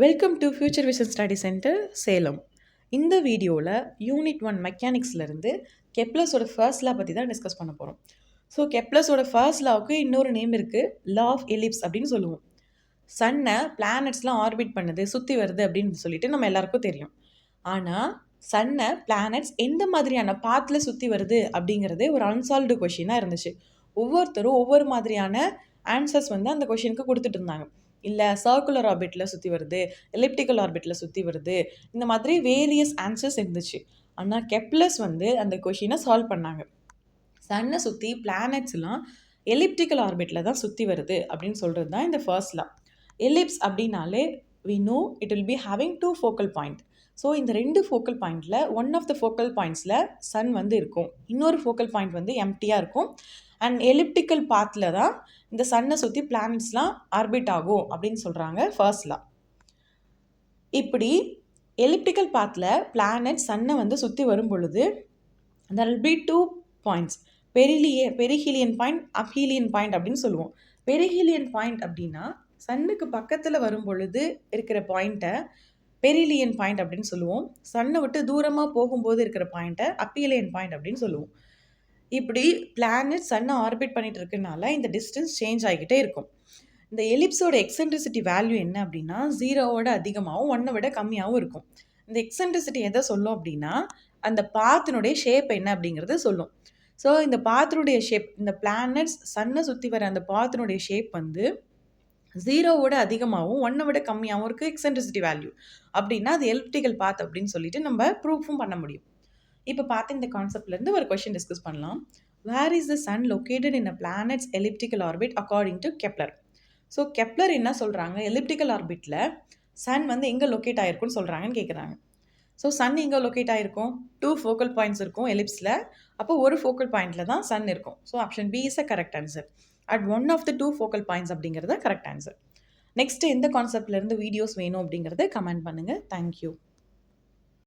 Welcome to future vision study centre Salem. இந்த வீடியோவில் unit 1 மெக்கானிக்ஸ்லேருந்து கெப்லர்ஸோட first லா பற்றி தான் டிஸ்கஸ் பண்ண போகிறோம். ஸோ கெப்லர்ஸோட ஃபர்ஸ்ட் லாவுக்கு இன்னொரு நேம் இருக்குது, லா ஆஃப் எலிப்ஸ் அப்படின்னு சொல்லுவோம். சன்னை பிளானட்ஸ்லாம் ஆர்பிட் பண்ணுது, சுற்றி வருது அப்படின்னு சொல்லிட்டு நம்ம எல்லாருக்கும் தெரியும். ஆனால் சன்னை பிளானட்ஸ் எந்த மாதிரியான பாத்தில் சுற்றி வருது அப்படிங்கிறதே ஒரு அன்சால்வ்டு கொஷினாக இருந்துச்சு. ஒவ்வொருத்தரும் ஒவ்வொரு மாதிரியான ஆன்சர்ஸ் வந்து அந்த கொஷினுக்கு கொடுத்துட்டு இருந்தாங்க. இல்லை சர்க்குலர் ஆர்பிட்டில் சுற்றி வருது, எலிப்டிக்கல் ஆர்பிட்டில் சுற்றி வருது, இந்த மாதிரி வேரியஸ் ஆன்சர்ஸ் இருந்துச்சு. ஆனால் கெப்லர்ஸ் வந்து அந்த கொஷினை சால்வ் பண்ணாங்க. சன்னை சுற்றி பிளானட்ஸ்லாம் எலிப்டிக்கல் ஆர்பிட்டில் தான் சுற்றி வருது அப்படின்னு சொல்கிறது தான் இந்த ஃபர்ஸ்ட் லா. எலிப்ஸ் அப்படின்னாலே we know it will be having 2 focal point. So இந்த 2 ஃபோக்கல் பாயிண்டில் ஒன் ஆஃப் த ஃபோக்கல் பாயிண்ட்ஸில் சன் வந்து இருக்கும், இன்னொரு ஃபோக்கல் பாயிண்ட் வந்து எம்டியாக இருக்கும். அண்ட் எலிப்டிக்கல் பாத்தில் தான் இந்த சன்னை சுற்றி பிளானட்ஸ்லாம் ஆர்பிட் ஆகும் அப்படின்னு சொல்கிறாங்க ஃபர்ஸ்ட் லா. இப்படி எலிப்டிக்கல் பாத்தில் பிளானட் சன்னை வந்து சுற்றி வரும் பொழுது there will be 2 points, perihelion point, aphelion point அப்படின்னு சொல்லுவோம். பெரிஹீலியன் பாயிண்ட் அப்படின்னா சன்னுக்கு பக்கத்தில் வரும் பொழுது இருக்கிற பாயிண்ட்டை பெரிலியன் பாயிண்ட் அப்படின்னு சொல்லுவோம். சன்னை விட்டு தூரமாக போகும்போது இருக்கிற பாயிண்ட்டை அப்பீலியன் பாயிண்ட் அப்படின்னு சொல்லுவோம். இப்படி பிளானட் சன்னை ஆர்பிட் பண்ணிட்டு இருக்கனால இந்த டிஸ்டன்ஸ் சேஞ்ச் ஆகிக்கிட்டே இருக்கும். இந்த எலிப்ஸோட எக்ஸென்ட்ரிசிட்டி வேல்யூ என்ன அப்படின்னா 0வோட அதிகமாகவும் 1 விட கம்மியாகவும் இருக்கும். இந்த எக்ஸென்ட்ரிசிட்டி எதை சொல்லும் அப்படின்னா அந்த பாத்தினுடைய ஷேப் என்ன அப்படிங்கிறது சொல்லும். ஸோ இந்த பாத்தினுடைய ஷேப், இந்த பிளானட்ஸ் சன்னை சுற்றி வர அந்த பாத்தினுடைய ஷேப் வந்து 0வோட அதிகமாகவும் 1 விட கம்மியாகவும் இருக்குது எக்ஸென்ட்ரிசிட்டி வேல்யூ அப்படின்னா அது எலிப்டிக்கல் பாத் அப்படின்னு சொல்லிட்டு நம்ம ப்ரூஃபும் பண்ண முடியும். இப்போ பார்த்து இந்த கான்செப்ட்லேருந்து ஒரு கொஷின் டிஸ்கஸ் பண்ணலாம். Where is the sun located in a planet's elliptical orbit according to Kepler? So Kepler என்ன சொல்கிறாங்க, எலிப்டிக்கல் ஆர்பிட்டில் சன் வந்து எங்கே லொக்கேட் ஆகிருக்குன்னு சொல்கிறாங்கன்னு கேட்குறாங்க. ஸோ சன் எங்கே லொக்கேட் ஆகிருக்கும்? 2 ஃபோக்கல் பாயிண்ட்ஸ் இருக்கும் எலிப்ஸில். அப்போ ஒரு ஃபோக்கல் பாயிண்டில் தான் சன் இருக்கும். So option B is a correct answer. At one of the 2 focal points அப்படிங்கிறத கரெக்ட் ஆன்சர். நெக்ஸ்ட்டு எந்த கான்செப்ட்லேருந்து வீடியோஸ் வேணும் அப்படிங்கிறத கமெண்ட் பண்ணுங்கள். தேங்க்யூ.